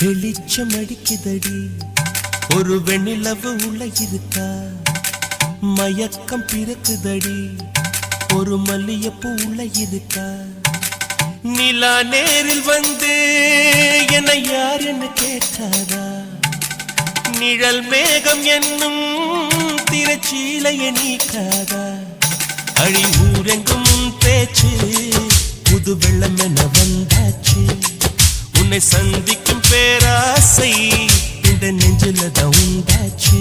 வெளிச்சம் அடிக்குதடி ஒரு வெண்ணிலவு உள்ள இருக்கா மயக்கம் பிறக்குதடி ஒரு மல்லியப்பூ உள்ள இருக்கா நிலா நேரில் வந்து என்னை யார் என்ன கேட்டாரா நிழல் மேகம் என்னும் திரைச்சீலையை நீக்காதா அழி ஊரெங்கும் பேச்சு புது வெள்ளம் என வந்தாச்சு உன்னை சந்திக்கும் பேராசை இந்த நெஞ்சில தான் உண்டாச்சு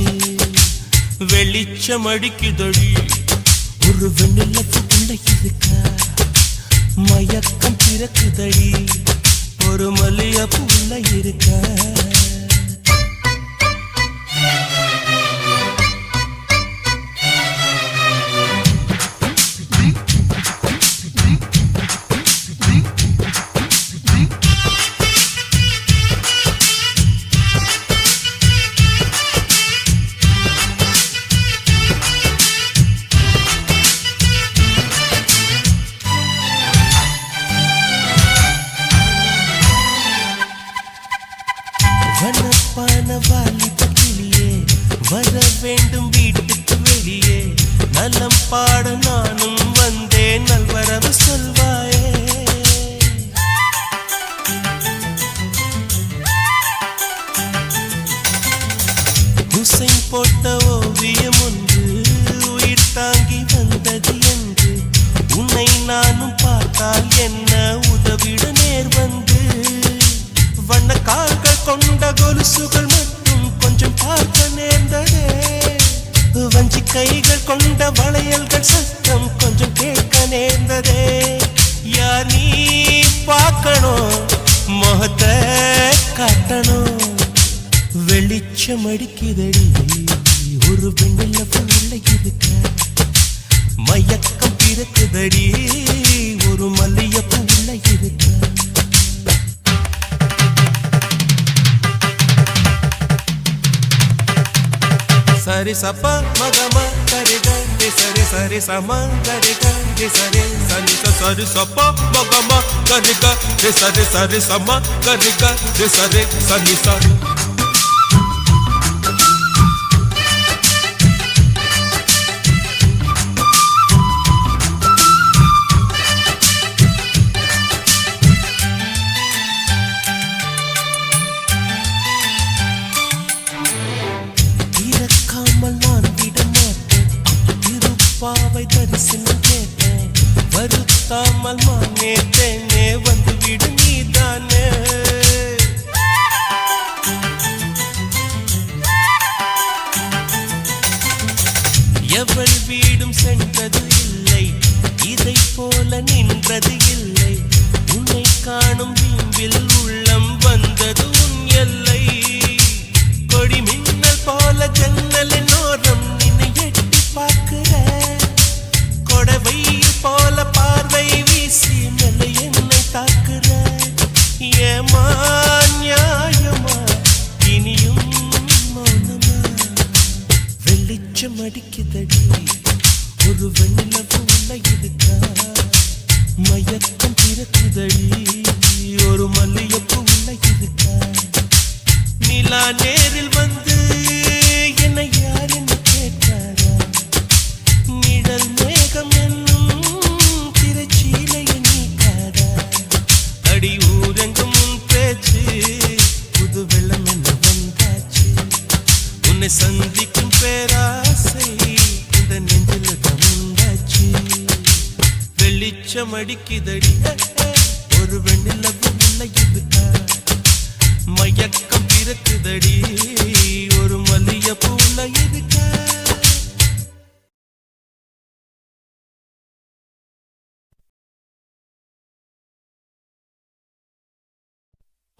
வெளிச்சம் அடிக்குதடி ஒரு வெண்ணிலவுக்குள்ள இருக்கா மயக்கம் பிறக்குதடி ஒரு மல்லியப்பூ உள்ள இருக்கா வர வேண்டும் வீட்டுக்கு வெளியே நலம் பாட நானும் வந்தேன் நல்வரவு சொல்வாயே ஹுசைன் போட்ட ஓவியம் ஒன்று உயிர் தாங்கி வந்தது என்று உன்னை நானும் பார்த்தால் என்ன உதவிட நேர் வந்து வண்ண கால்கள் கொண்ட கொலுசுகள் மட்டும் கொஞ்சம் பார்க்க நேர்ந்ததே வஞ்சி கைகள் கொண்ட வளையல்கள் சத்தம் கொஞ்சம் கேட்க நேர்ந்ததே யார் நீ பார்க்கணும் முகத்தை காட்டணும் வெளிச்சம் அடிக்குதடி ஒரு வெண்ணிலவு உள்ள இருக்க மயக்கம் பிறக்குதடி ஒரு மல்லியப்பூ உள்ள இருக்க சரி சப்பா மகமா கரிக சரி சரி சமா கரிக சரி சரி சரி சப்பா மகமா கரிக சரி சரி சமா கரிக சரி சரி சரி பாவை தரிசனம் கேட்டேன் வருத்தாமல் மானேத்தேனே வந்து விடு நீதானே எவள் வீடும் சென்றது இல்லை இதை போல நின்றது இல்லை உன்னை காணும் வீம்பில் உள்ளம் வந்தது உன் எல்லை கொடி மின்னல் போல ஜன்னலின் ஓரம் நின்னை எட்டி பார்க்கிற கொடவையில் போல பார்வை வீசி மெல்ல என்னை தாக்குற ஏமா நியாயமா இனியும் மௌனமா வெளிச்சம் அடிக்குதடி ஒரு வெண்ணிலவு உள்ள இருக்கா மயக்கம் பிறக்குதடி ஒரு மல்லியப்பூ உள்ள இருக்கா நிலா நேரில் வந்து என்னை யார் என்ன கேட்டாரா நிழல் மேகம் என்னும் திரைச்சீலையை நீக்காதா அடி ஊரெங்கும் பேச்சு புது வெள்ளம் என்ன வந்தாச்சு உன்னை சந்திக்கும் பேராசை இந்த நெஞ்சில தமுண்டாச்சு வெளிச்சம் அடிக்குதடி ஒரு வெண்ணிலவு உள்ள இருக்கா மயக்கம் பிறக்குதடி ஒரு மல்லியப்பூ உள்ள இருக்கா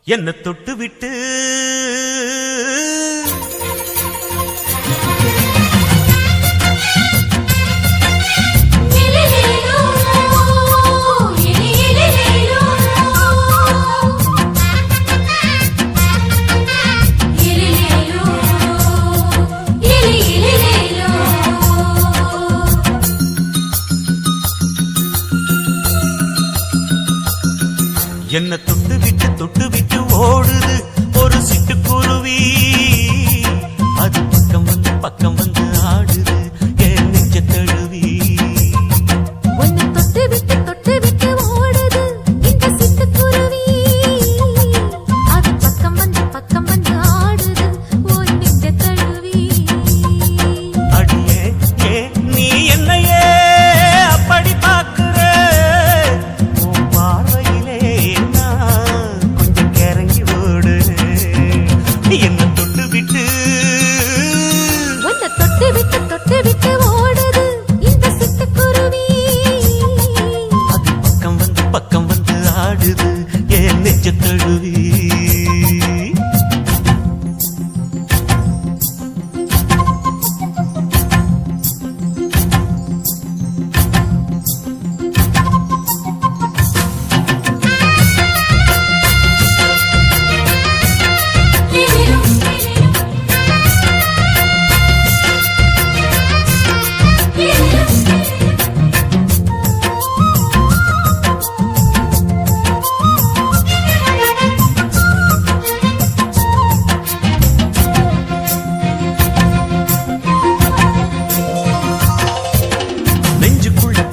என்ன தொட்டு விட்டு என்ன தொட்டு விட்டு ஓடுது ஒரு சிட்டுக்குருவி அது பக்கம் வந்து ஆடுது என் நெஞ்ச தழுவி. உன்னை தொட்டு விட்டு ஓடுது இந்த சிட்டுக்குருவி அது பக்கம் வந்து ஆடுது உன் நெஞ்ச தழுவி. அடியே ஏ நீ என்னையே அப்படி பார்க்கிற உன் பார்வையிலே நான் கொஞ்சம் கிறங்கி ஓடு. என்ன தொட்டு விட்டு உன்னை தொட்டு விட்டு ஓடுது இந்த சிட்டுக்குருவி அது பக்கம் வந்து ஆடுது என் நெஞ்ச தழுவி.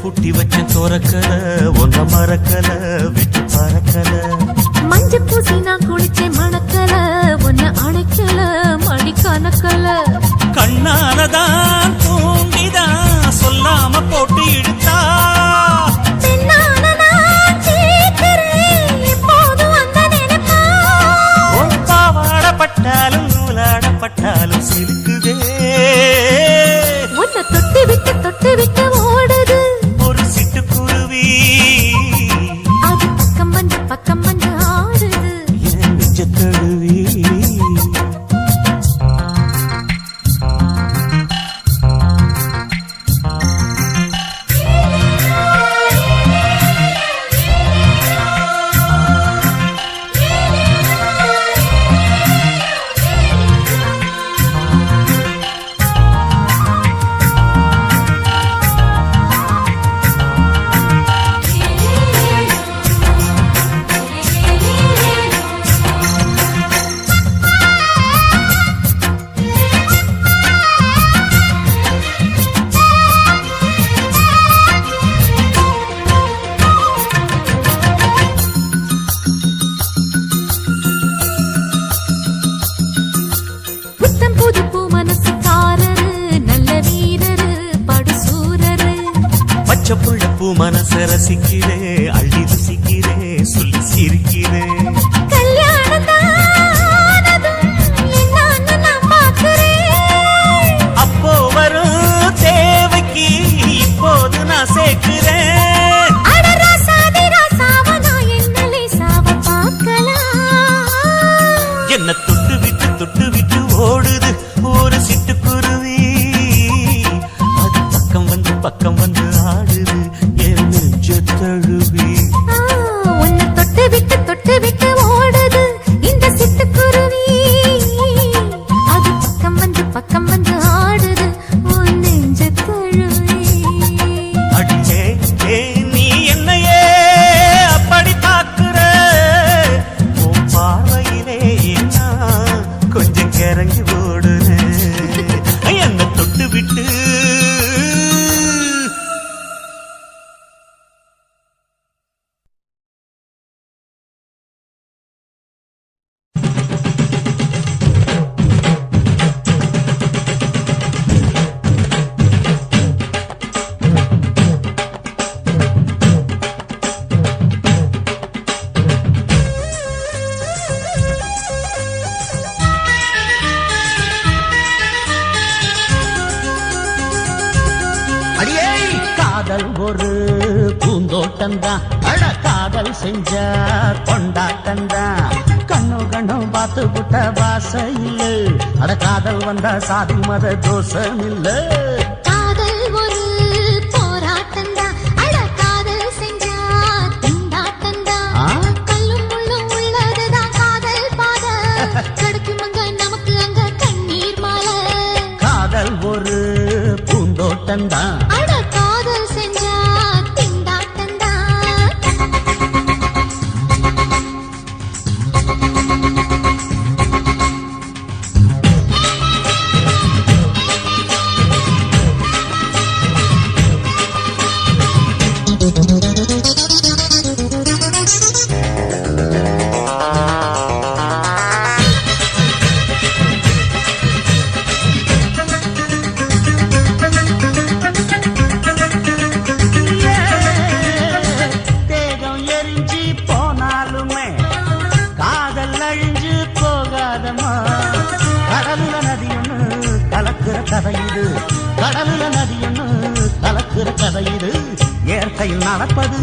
பூட்டி வச்ச தோரக்கல ஒன்ன மறக்கல விட்டு பறக்கல. மஞ்சள் பூசி நான் குளிச்சேன் மணக்கல ஒன்ன அணைக்கல மடி கணக்கல. கண்ணாலதான் தூண்டிதான் சொல்லாம போட்டு இழுத்தா பாவாடப்பட்டாலும் நூலாடப்பட்டாலும் சிலுக்குதே. உன்னை தொட்டு விட்டு ஓடுது ஒரு சிட்டுக்குருவி அது பக்கம் வந்து ஆடுது என் நெஞ்ச தழுவி. பூ மனச ரசிக்கிறே அள்ளி ருசிக்கிறே சொல்லி சிரிக்கிறே. அப்போ வரும் தேவைக்கு இப்போது நான் சேர்க்கிறேன். என்ன தொட்டு விட்டு ஓடுது ஒரு சிட்டுக்குருவி அது பக்கம் வந்து ஆடுது என் நெஞ்ச தழுவி. உன்னை தொட்டு விட்டு ஓடுது இந்த சிட்டுக்குருவி அது பக்கம் வந்து ஆடுது உன் நெஞ்ச தழுவி. அடியே ஏ நீ என்னையே அப்படி பார்க்கிற உன் பார்வையிலே நான் கொஞ்சம் கிறங்கி ஓடுறேன். என்ன தொட்டு விட்டு காதல் ஒரு பூந்தோட்டம்தான் அட காதல் செஞ்ச கொண்டாட்டம்தான். கண்ணும் பார்த்து புட்ட பாச இல்ல அட காதல் வந்தா சாதி மத தோஷம் இல்ல. காதல் ஒரு போராட்டம்தான் அட காதல் செஞ்சா திண்டாட்டம்தான். கல்லும் முள்ளும் உள்ளதுதான் காதல் பாத கிடைக்கும் அங்க நமக்கு அங்க கண்ணீர் மாலை. காதல் ஒரு பூந்தோட்டம்தான் அட காதல் செஞ்சா திண்டாட்டம்தான். கதை இது கடலுல நதியன்னு கலக்குற கதை இது இயற்கையில் நடப்பது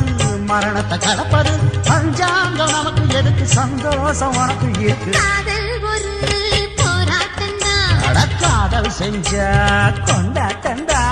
மரணத்தை கலப்பது பஞ்சாங்கம் நமக்கு எதுக்கு சந்தோஷம் உனக்கு இருக்கு காதல் ஒரு போராட்டம்தான் காதல் செஞ்ச கொண்டாட்டந்தா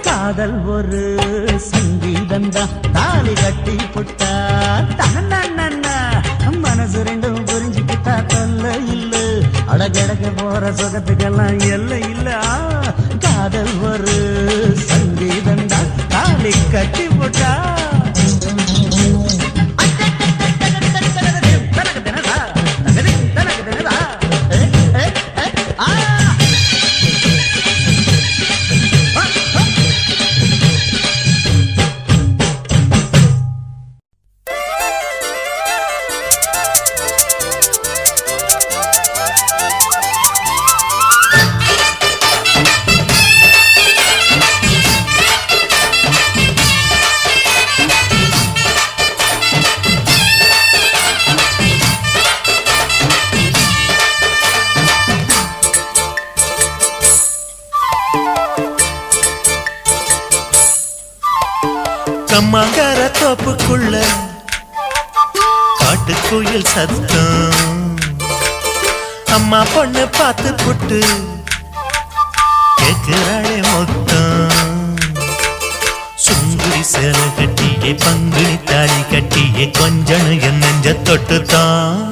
காதல் ஒரு சங்கீதந்தா தாலி கட்டி புட்டா தன்னா மனசு ரெண்டும் புரிஞ்சுக்கிட்டா தொல்ல இல்ல அடகடக போற சுகத்துக்கெல்லாம் எல்லை இல்ல காதல் ஒரு சங்கீதந்தா தாலி கட்டி புட்டா கம்மாங்கார தோப்புக்குள்ள காட்டுக்குயில் சத்தம் அம்மா பொண்ணு பார்த்து புட்டு கேக்குறாளே மொத்தம் சுங்குடி சேலை கட்டியே பங்குனி தாலி கட்டியே கொஞ்சனு என் நெஞ்ச தொட்டுத்தான்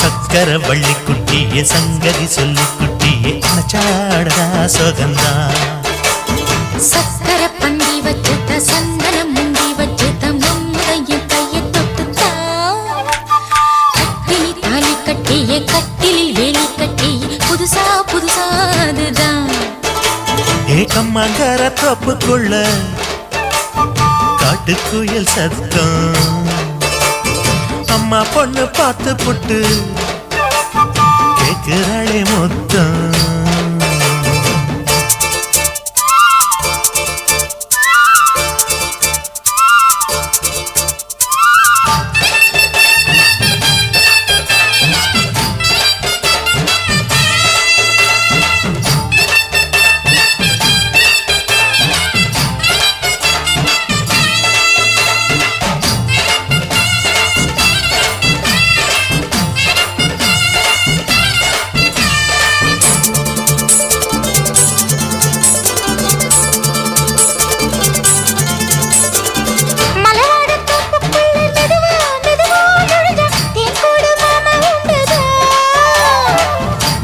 சக்கர வள்ளி குட்டியே சங்கதி சொல்லி குட்டியே நச்சாடா சொகந்தான் சக்கர பந்தி வச்சுட்ட சந்தனம் முந்தி வச்சுட்ட முந்தைய கையை தொட்டுத்தா கட்டினி தாலி கட்டிய கட்டிலில் வேலி கட்டிய புதுசா அதுதான் ஏகம்மாங்கார தோப்புக்குள்ள காட்டுக்குயில் சத்தம் அம்மா பொண்ணு பார்த்து புட்டு கேக்குறாளே மொத்தம்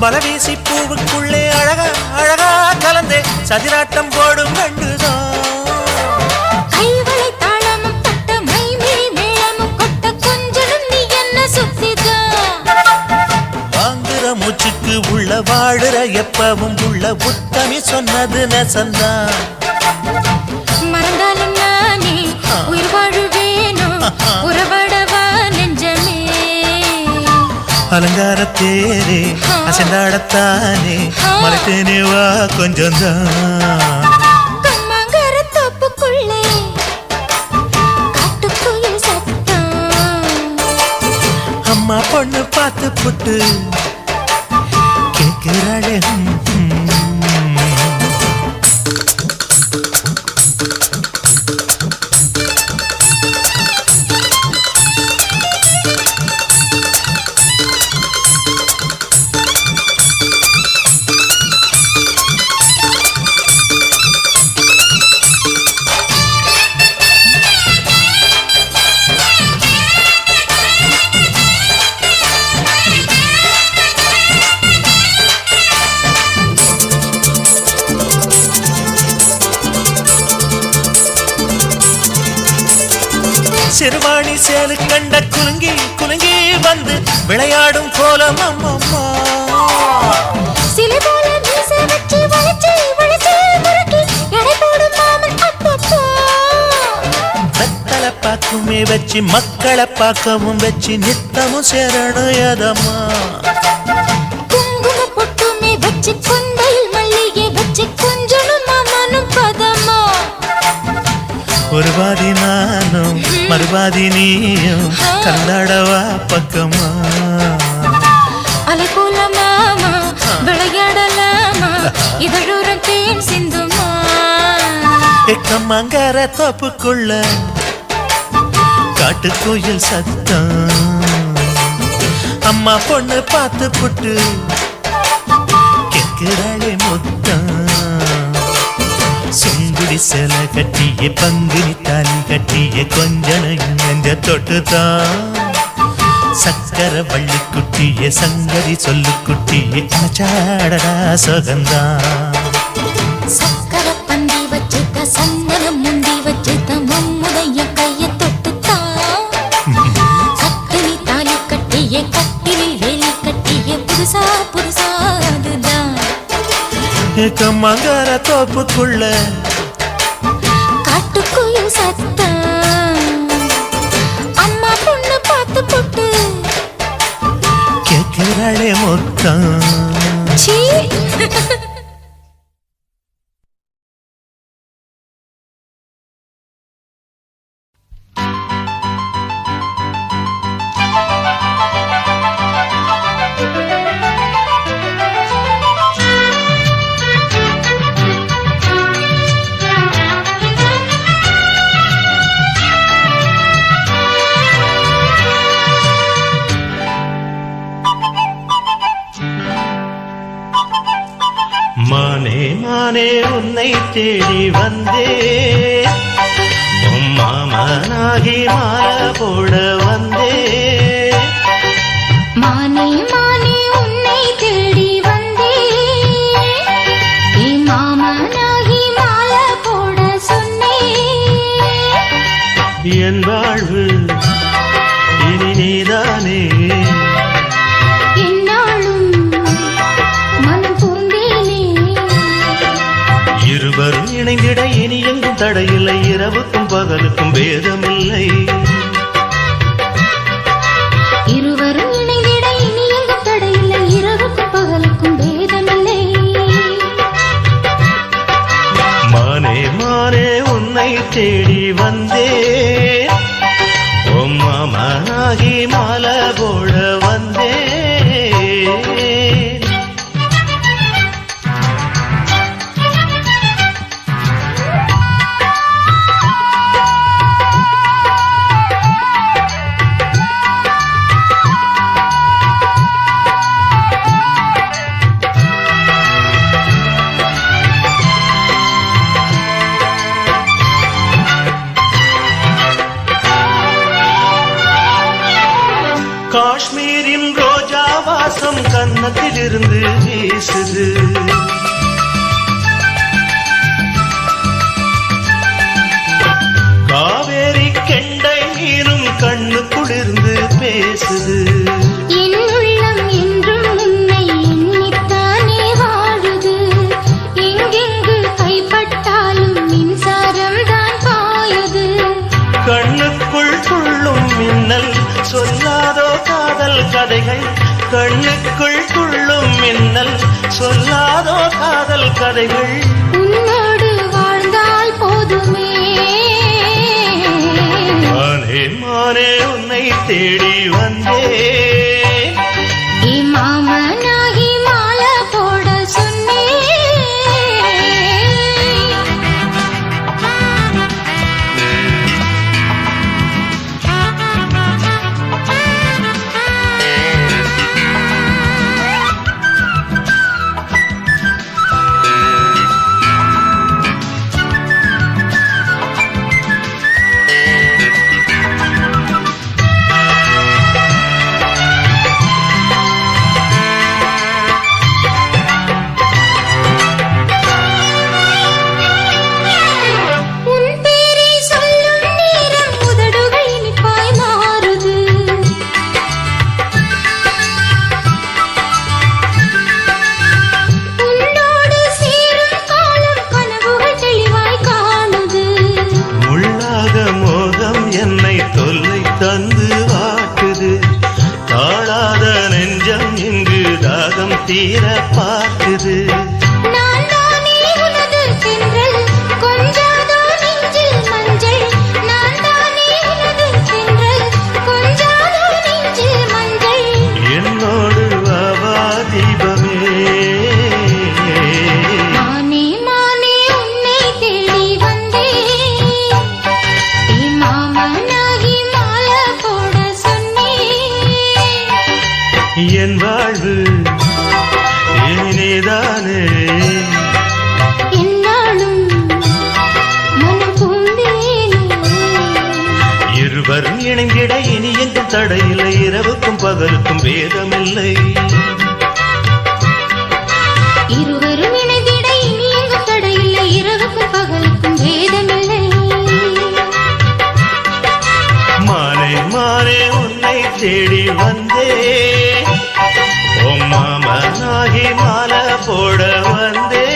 பலவீசி பூவுக்குள்ளே அழகா அழகா கலந்தே சதிராட்டம் போடும் கண்டுதான் கைவளை தாளமும் தட்ட மைமிழி மேளமும் கொட்ட கொஞ்சனும் நீ என்ன சுத்திதான் வாங்குற மூச்சுக்கு உள்ள வாடுற எப்பவும் உள்ள உத்தமி சொன்னது நெசந்தான் மறந்தாலும் நானே உயிர் வாழுவேனோ உறவடவா நெஞ்சமே அலங்கார தேரே அசைந்தாடத்தானே மலைத்தேனே வா கொஞ்சம் தான் கம்மாங்கார தோப்புக்குள்ளே காட்டுக்குயில் சத்தம் அம்மா பொண்ணு பார்த்து புட்டு கேட்கிறாளே சிறுவாணி சேலு கண்ட குலுங்கி குலுங்கி வந்து விளையாடும் கோலம் அம்மம்மா சிலை போல மீசை வச்சு வளைச்சு வளைச்சு முறுக்கி எடை போடும் மாமன் அப்பப்பா வெத்தலை பாக்குமே வச்சு மக்களை பார்க்கவும் வச்சு நித்தமும் சேரணும் எதம்மா குங்கும பொட்டுமே வச்சு கொண்டையில் மல்லிகை வச்சு கொஞ்சனும் மாமனும் பதமா ஒரு பாதி நானும் மறுபாதி நீயும் கந்தாடவா பக்கமா அலை போல மாமா விளையாடலாமா இதழூரம் தேன் சிந்துமா எக்கம்மங்கர தோப்புக்குள்ள காட்டுக்குயில் சத்தம் அம்மா பொண்ணு பார்த்து புட்டு கேட்கிறாளே முத்தம் சுங்குடி சேல கட்டிய பங்குனி தாலி கட்டிய கொஞ்சனையும் நெஞ்ச தொட்டுதான் சக்கர வள்ளி குட்டிய சங்கதி சொல்லு குட்டிய அச்சாடடா சொகந்தான் சக்கர பந்தி வச்சுட்ட சந்தனம் முந்தி வச்சுட்ட மம்முடைய கைய தொட்டுத்தான் கட்டிலி தாலி கட்டிய கட்டிலி வேலி கட்டிய புதுசா புதுசா அதுதான் எக்கம்மங்கர தோப்புக்குள்ள காட்டுக்குயில் சத்தம் அம்மா பொண்ணு பார்த்து போட்டு கேட்கிறாளே முத்தம் சீ மானே மானே உன்னை தேடி வந்தே மாமனாகி மாலை போட வந்தே மானே மானே உன்னை தேடி வந்தே மாமனாகி மாலை போட சொன்னே என் வாழ்வு இனி நீதானே என்னாலும் மனம் பூந்தேனே இருவரும் இணைந்திட இனி எங்கும் தடையில்லை இரவுக்கும் பகலுக்கும் பேதமில்லை இருவரும் இணைந்திட இனி எங்கும் தடையில்லை இரவுக்கும் பகலுக்கும் பேதமில்லை மானே மானே உன்னை தேடி வந்தே மாமனாகி மாலை போட வந்தே காஷ்மீரின் ரோஜா வாசம் கன்னத்திலிருந்து வீசுது காவேரி கெண்டை நீரும் கண்ணுக்குளிர்ந்து பேசுது என் உள்ளம் என்றும் உன்னை எண்ணித்தானே வாழுது எங்கெங்கு கைப்பட்டாலும் மின்சாரம் தான் பாயுது கண்ணுக்குள் துள்ளும் மின்னல் சொல்லாதோ காதல் கதைகள் கண்ணுக்குள் துள்ளும் மின்னல் சொல்லாதோ காதல் கதைகள் உன்னோடு வாழ்ந்தால் போதுமே மானே மானே உன்னை தேடி வந்தே மாமனாகி மாலை போட சொன்னே தொல்லை தந்து வாட்டுது தாழாத நெஞ்சம் இங்கு தாகம் தீர பார்க்குது நான் தானே உனது தென்றல் கொஞ்சாதோ நெஞ்சில் மஞ்சள் நான் தானே உனது தென்றல் கொஞ்சாதோ நெஞ்சில் மஞ்சள் என்னோடு வாவா தீபமே மானே மானே உன்னை தேடி வந்தேன் மாமனாகி மாலை போட சொன்னேன் என் வாழ்வு இனிதானே என்னாலும் மனம் பூந்தேனே இருவரும் இணைந்திட இனி எங்கும் தடையில்லை இரவுக்கும் பகலுக்கும் வேதமில்லை இருவரும் இணைந்திட இனி எங்கும் தடையில்லை இரவுக்கும் பகலுக்கும் வேதமில்லை மானே மானே உன்னை தேடி வந்தே ஓ மாமனாகி மாலை போட வந்தே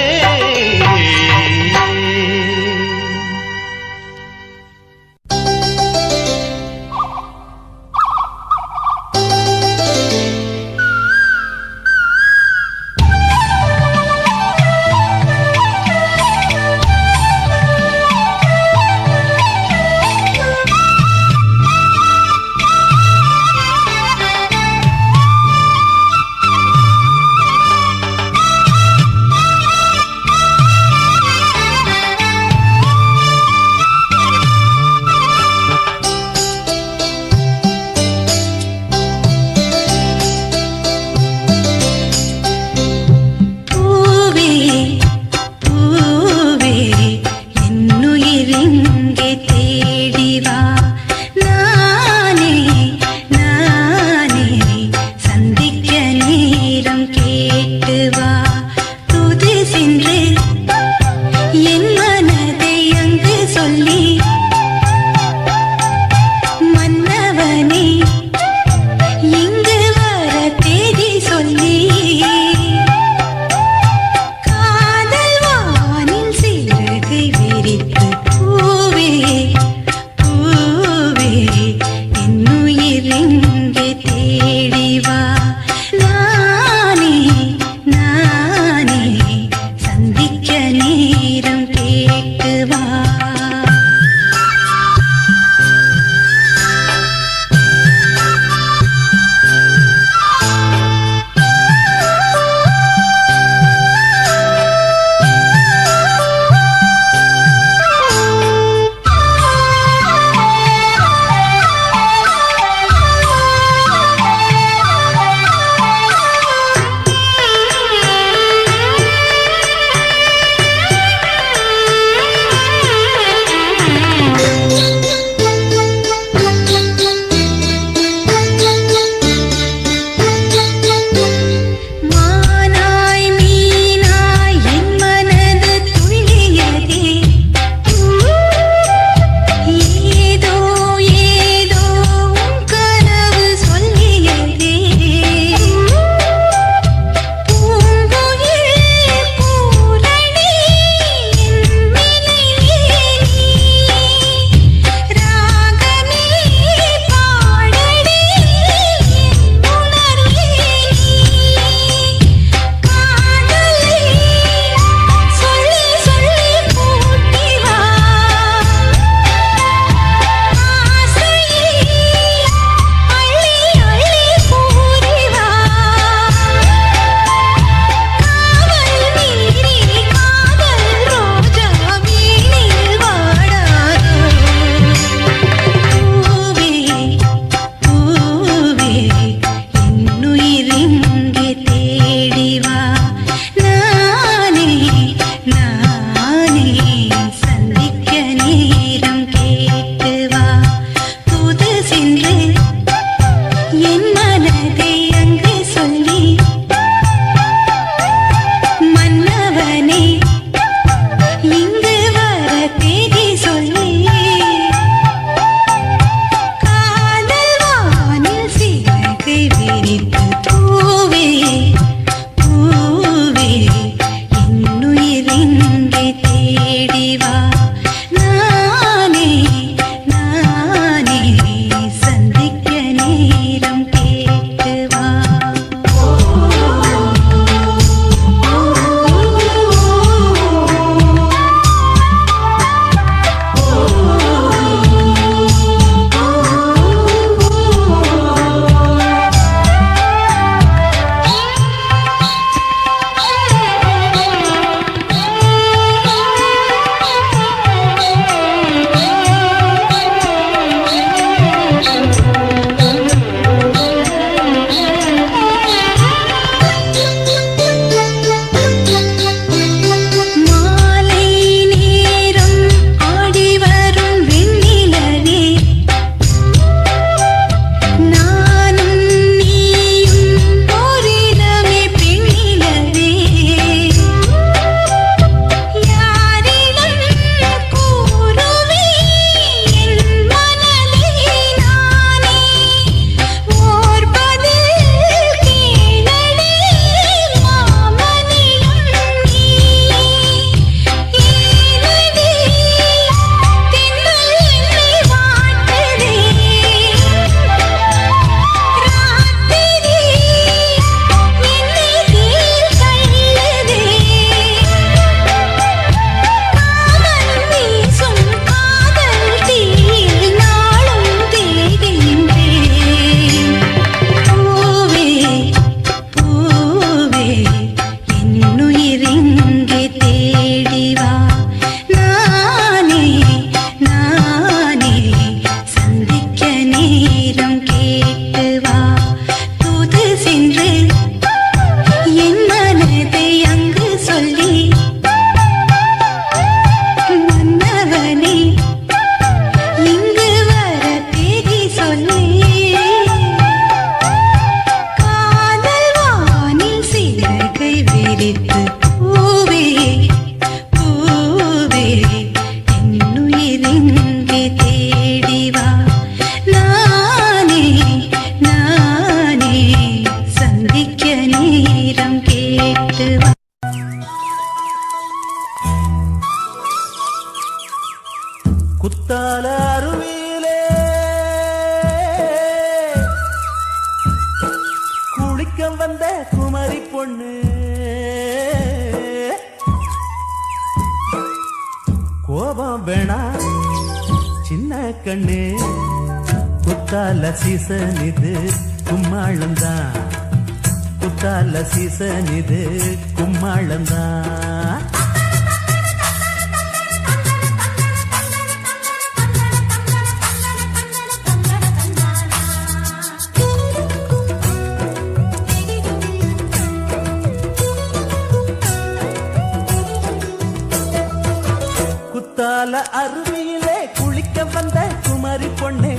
பொண்ணு கோபம் வேணா சின்ன கண்ணு குத்தால சீசன் இது கும்மாளந்தான் குத்தால சீசன் இது கும்மாளந்தான் குத்தால அருவியிலே குளிக்க வந்த குமரி பொண்ணு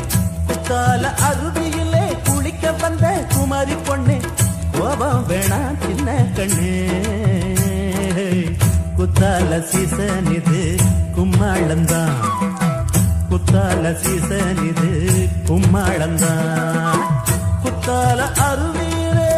குத்தால அருவியிலே குளிக்க வந்த குமரி பொண்ணு கோபம் வேணா சின்ன கண்ணு குத்தால சீசன் இது கும்மாளந்தான் குத்தால சீசன் இது கும்மாளந்தான் குத்தால அருவியிலே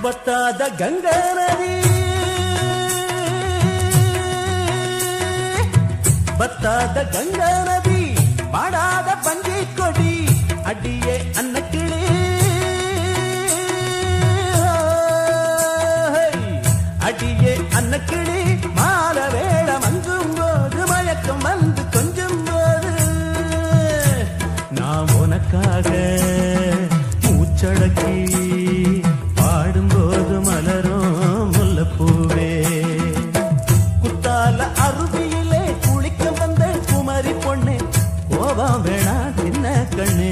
பத்தாத கங்கா நதி பத்தாத கங்கா நதி பாடாத பஞ்சை கொடி அடியே அன்னக்கிளி அடியே அன்னக்கிளி மால வேள மங்கும் போது மயக்கம் வந்து கொஞ்சம் போது நான் உனக்காக மூச்சடக்கி பாடும்போது மலரும் முல்லப்பூவே குத்தால அருவியிலே குளிக்க வந்த குமரி பொண்ணு கோபம் வேணா சின்ன கண்ணு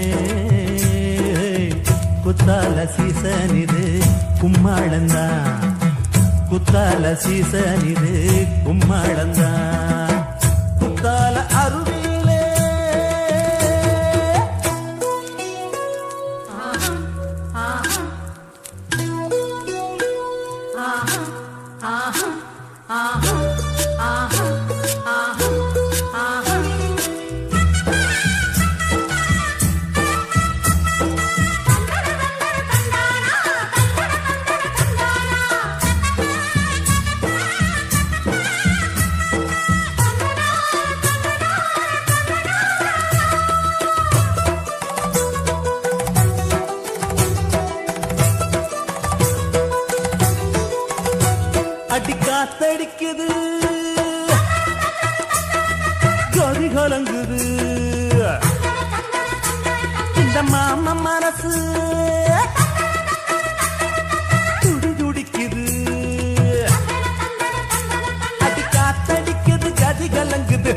குத்தால சீசன் இது கும்மாளந்தான் குத்தால சீசன் இது கும்மாளந்தான் குத்தால அருவியிலே அடி காத்தடிக்குது கதி கலங்குது இந்த மாம மனசு துடி துடிக்குது அடி காத்தடிக்குது கதி கலங்குது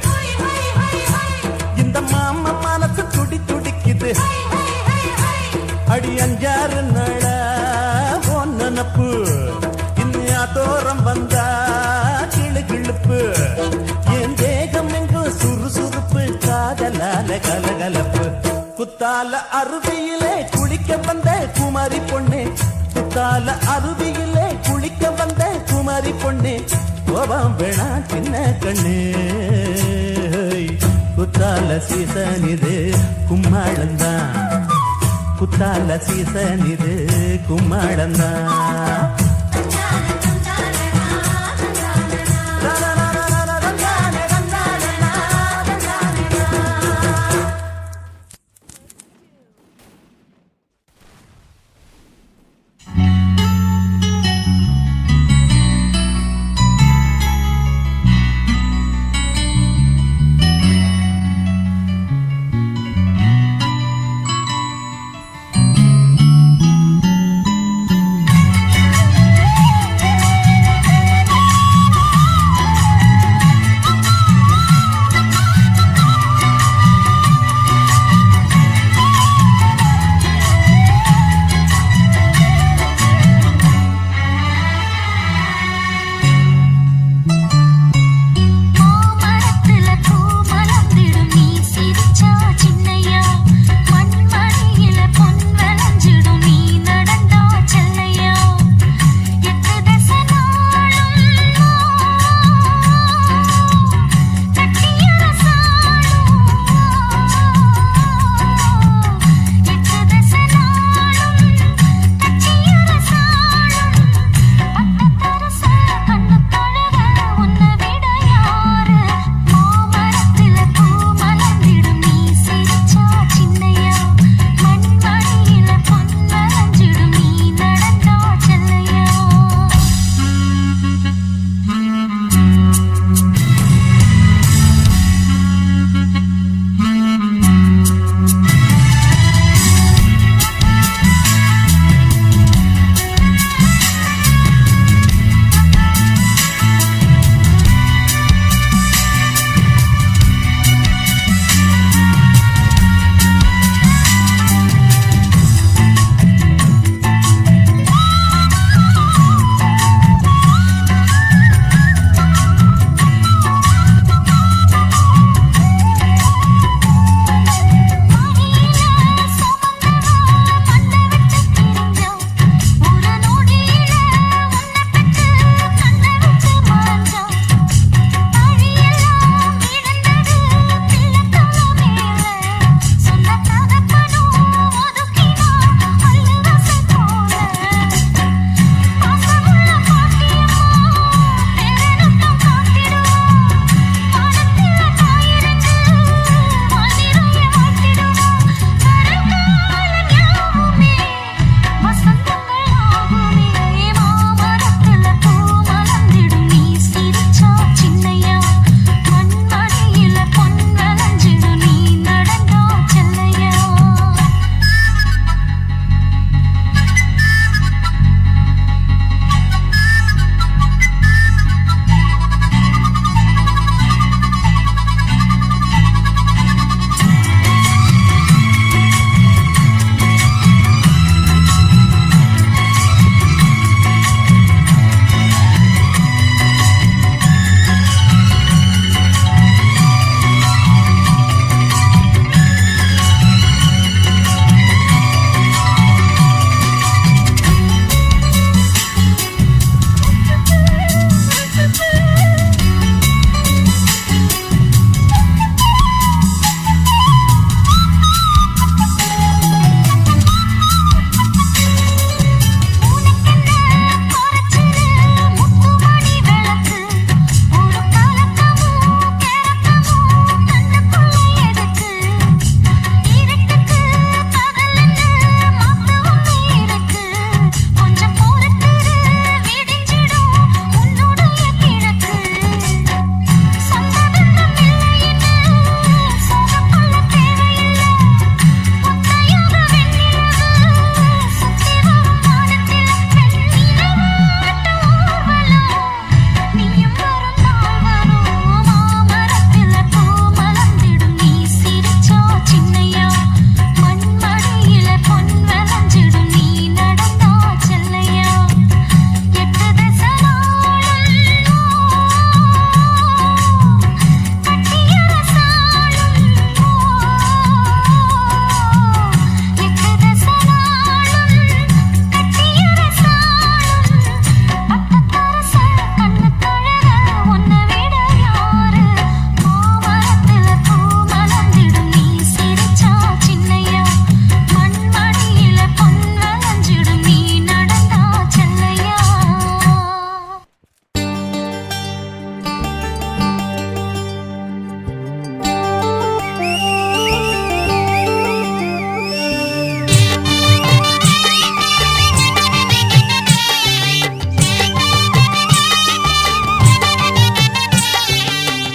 இந்த மாம மனசு துடி துடிக்குது அடி அஞ்சாறு நட ஒன்னப்பு தோறம் வந்தா கிளு கிளுப்பு என் தேகம் எங்கும் சுறுசுறுப்பு காதலால கலகலப்பு குத்தால அருவியிலே குளிக்க வந்த குமரி பொண்ணு குத்தால அருவியிலே குளிக்க வந்த குமரி பொண்ணு கோபம் வேணா சின்ன கண்ணு குத்தால சீசன் இது கும்மாளந்தான் குத்தால சீசன் இது கும்மாளந்தான்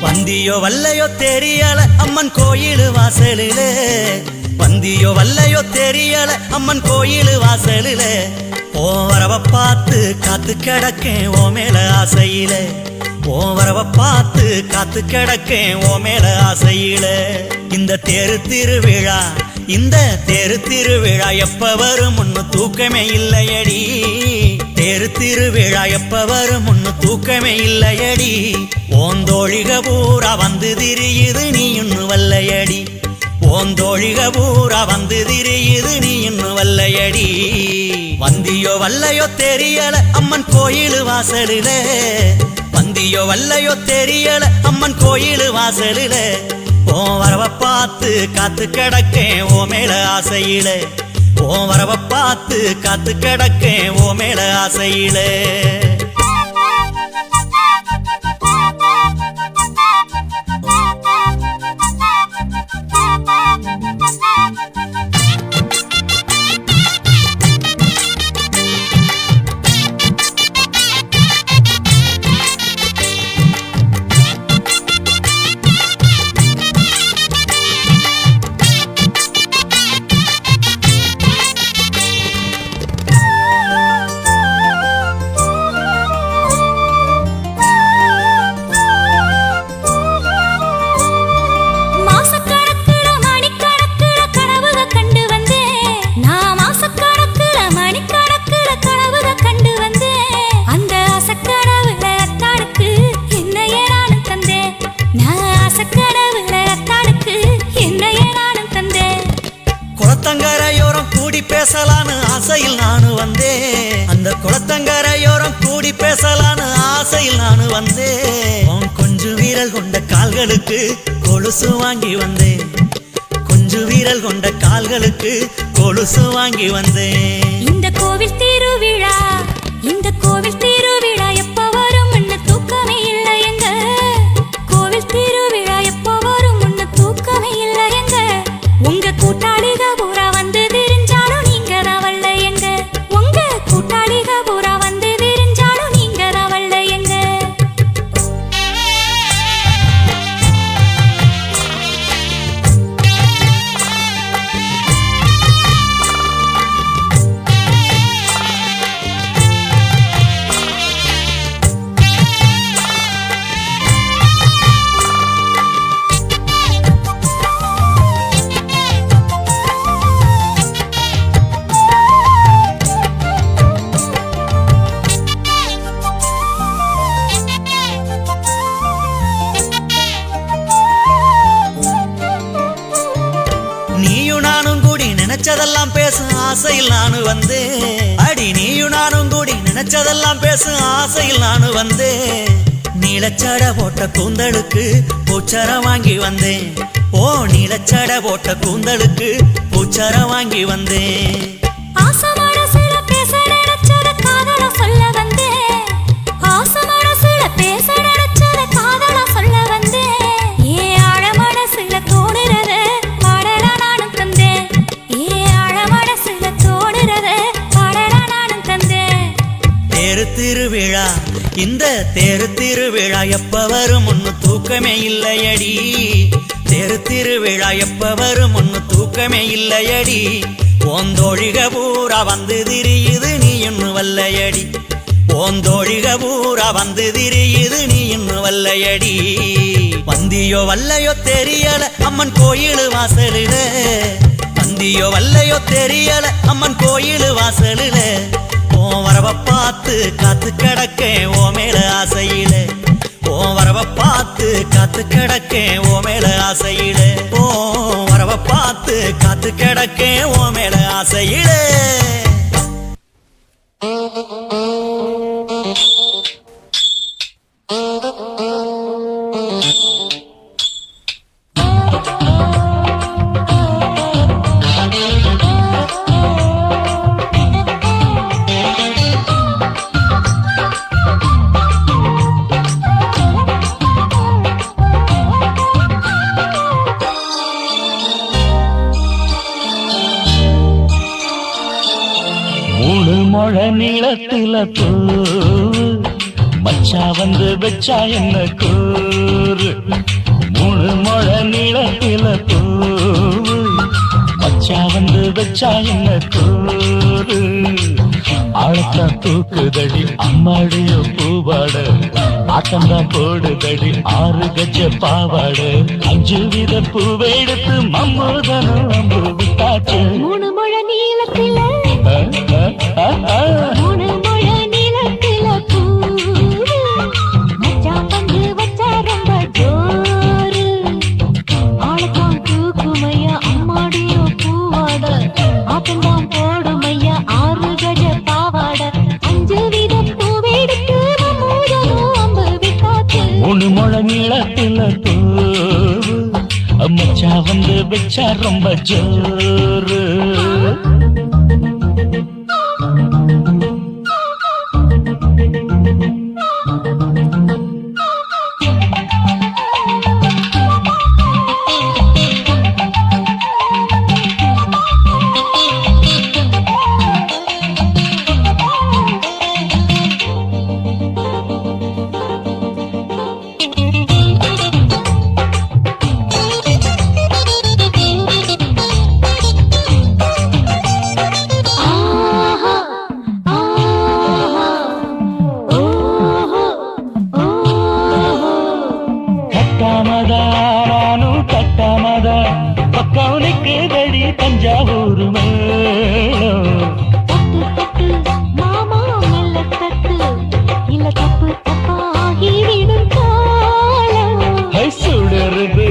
வந்தியோ வல்லையோ தெரியல அம்மன் கோயில் வாசலிலே வந்தியோ வல்லையோ தெரியல அம்மன் கோயில் வாசலிலே ஓ வரவ பார்த்து காத்து கிடக்கேன் ஓ மேல ஆசையில ஓ வரவ பார்த்து காத்து கிடக்கேன் ஓ மேல ஆசையில இந்த தேரு திருவிழா இந்த தேரு திருவிழா எப்ப வரும் முன்னு தூக்கமே இல்லையடி தேரு திருவிழா எப்ப வரும் முன்னு தூக்கமே இல்லையடி ஓந்தோழிக பூரா வந்து திரியுது நீ இன்னும் வல்லையடி ஓந்தோழிக பூரா வந்து திரியுது நீ இன்னும் வல்லையடி வந்தியோ வல்லையோ தெரியல அம்மன் கோயில் வாசலிலே வந்தியோ வல்லையோ தெரியல அம்மன் கோயில் வாசலிலே ஓ வரவ பார்த்து காத்து கிடக்கேன் ஓ மேல ஆசையிலே ஓ வரவ பார்த்து காத்து கிடக்கேன் ஓ மேல ஆசையிலே பேசலான்னு ஆசையில் நானு வந்தேன் அந்த குளத்தங்கரையோரம் கூடி பேசலான்னு ஆசையில் நானு வந்தேன் கொஞ்சம் வீரல் கொண்ட கால்களுக்கு கொலுசு வாங்கி வந்தேன் கொஞ்சம் வீரல் கொண்ட கால்களுக்கு கொலுசு வாங்கி வந்தேன் இந்த கோவில் திருவிழா எப்ப வரும் முன்னு தூக்கமே இல்லை எங்க கோவில் திருவிழா எப்ப வரும் முன்னு தூக்கமே இல்லை எங்க உங்க கூட்டாளிக பூரா வந்து நினைச்சதெல்லாம் பேசும் ஆசையில் நானு வந்தேன் அடி நீயும் நானும் கூடி நினைச்சதெல்லாம் பேசும் ஆசையில் நானு வந்தேன் நீலச்சட போட்ட கூந்தலுக்கு பூச்சரம் வாங்கி வந்தேன் ஓ நீலச்சட போட்ட கூந்தலுக்கு பூச்சரம் வாங்கி வந்தேன் திருவிழா இந்த தேரு திருவிழா எப்ப வரும் முன்னு தூக்கமே இல்லையடி தேரு திருவிழா எப்ப வரும் முன்னு தூக்கமே இல்லையடி ஓந்தோழிக பூரா வந்து திரியுது நீ இன்னும் வல்லையடி ஓந்தோழிக பூரா வந்து திரியுது நீ இன்னும் வல்லையடி வந்தியோ வல்லையோ தெரியல அம்மன் கோயில் வாசலில வந்தியோ வல்லையோ தெரியல அம்மன் கோயில் வாசலில ஓ வரவ பார்த்து காத்து கிடக்கேன் ஓ மேல ஆசையில ஓ வரவ பார்த்து காத்து கிடக்கேன் ஓ மேல ஆசையில ஓ வரவ பார்த்து காத்து கிடக்கேன் ஓ மேல ஆசையில மழை நீளத்தில பூ மச்சா வந்து வச்சா என்ன கூறு 3 முழ நீளத்தில பூவு மச்சா வந்து வச்சா என்ன கூறு ஆழத்தான் தூக்குதடி அம்மாடிய பூவாட ஆட்டம்தான் போடுதடி 6 கஜ பாவாட 5 வித பூவை எடுத்து மம்மூதனும் அம்பு விட்டாச்சு 3 முழ நீளத்தில 3 முழ நீளத்தில பூவு மச்சான் வந்து வச்சா ரொம்ப ஜோரு ஆளத்தான் தூக்குமையா அம்மாடிய பூவாட ஆட்டம்தான் போடுமையா 6 கஜ பாவாட 5 வித பூவை எடுத்து மம்மூதனும் அம்பு விட்டாச்சு 3 முழ நீளத்தில பூவு மச்சா வந்து வச்சா ரொம்ப ஜோரு கடி தஞ்சாவூர் மேளம் தட்டு தட்டு மாமா மெல்ல தட்டு இல்ல தப்பு தப்பாகி விடும் காலம் சுடருது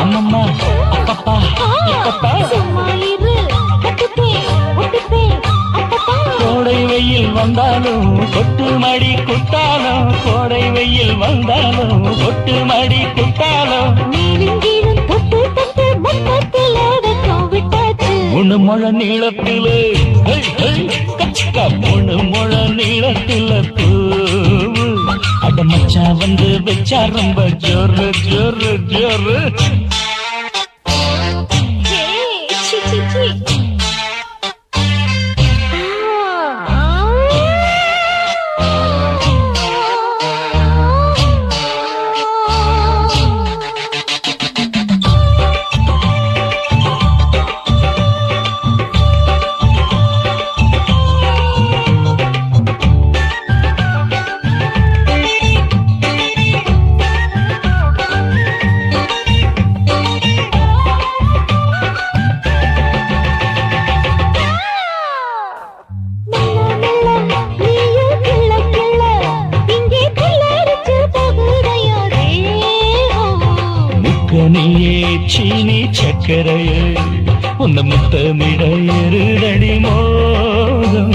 அம்மம்மா அப்பப்பா இப்பப்பா சும்மா இரு கட்டுப்பே ஒட்டுப்பே அப்பப்பா கோடை வெயில் வந்தாலும் கொட்டு மடி குட்டாலும் கோடை வெயில் வந்தாலும் கொட்டு மடி குட்டாலும் மேலும் கீழும் தொட்டு தொட்டு மொத்தத்தில் அதற்கும் விட்டாச்சு 3 முழ நீளத்திலே 3 முழ நீளத்தில பூவு அட மச்சா வந்து வச்சா ரொம்ப ஜோரு ஜோரு ஜோரு சி சி சி நீயே சீனி சக்கரையே உன்ன முத்தமிட எருதடி மோகம்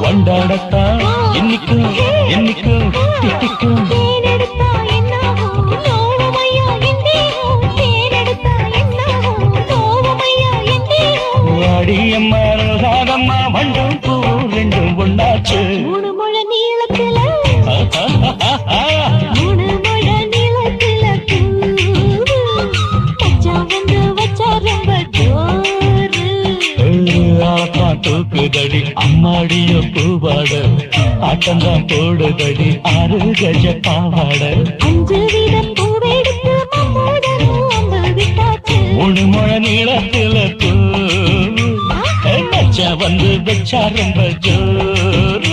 வண்டாடத்தான் இன்னிக்கும் என்னைக்கும் திட்டிக்கும் வாடியம்மா ராகம்மா வண்டும் பூ ரெண்டும் ஒண்ணாச்சு 3 முழ நீளத்தில 3 முழ நீளத்தில பூவு மச்சான் வந்து வச்சா ரொம்ப ஜோரு தூக்குதடி அம்மாடிய பூவாட ஆட்டம்தான் போடுதடி 6 கஜ பாவாட 5 வித பூவை எடுத்து மம்மூதனும் அம்பு விட்டாச்சு 3 முழ நீளத்தில பூ மச்சா வந்து வச்சா ரொம்ப ஜோரு